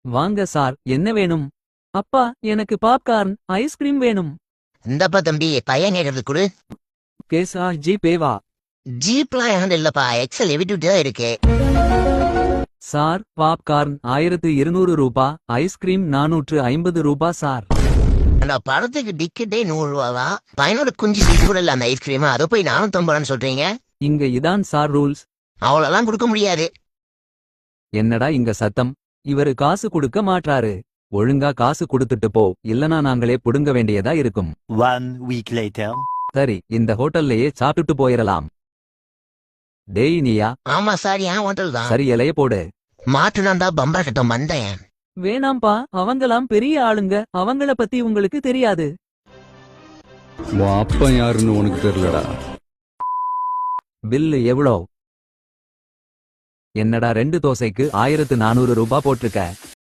வாங்க சார், என்ன வேணும்? அப்பா, எனக்கு பாப்கார்ன் ஐஸ்கிரீம் வேணும். இந்தப்பா தம்பி பையன் கேட்கறது கொடு. கேசா ஜிபேவா? ஜீப்லாம் என்கிட்ட இல்லப்பா, எக்ஸல் எவிட்டு தான் இருக்கு. சார், பாப்கார்ன் 1200 ரூபா, ஐஸ்கிரீம் 450 ரூபா சார். அந்த படத்துக்கு டிக்கெட்டே 100 ரூபாவா? பையனோட குஞ்சு சீட்டு கூட இல்ல அந்த ஐஸ்கிரீம், அதை போய் 450 சொல்றீங்க? இங்க இதான் சார் ரூல்ஸ். அவ்வளோலாம் கொடுக்க முடியாது. என்னடா இங்க சத்தம்? இவரு காசு கொடுக்க மாட்றாரு. ஒழுங்கா காசு கொடுத்துட்டு போ, இல்லனா நாங்களே புடுங்க வேண்டியதா இருக்கும். 1 week later. சரி, இந்த ஹோட்டல்லையே சாப்பிட்டுட்டு போயிரலாம். டேய் நீயா? ஆமா சார், என் ஹோட்டல் தான். சரி, இலைய போடு. மாட்டுனா பம்பர் கட்ட மந்தேன். வேணாம்பா, அவங்கலாம் பெரிய ஆளுங்க, அவங்கள பத்தி உங்களுக்கு தெரியாது. உன் அப்பன் யாருன்னு உனக்கு தெரியலடா. பில்லு எவ்வளோ? என்னடா 2 தோசைக்கு 1400 ரூபா போட்டிருக்க?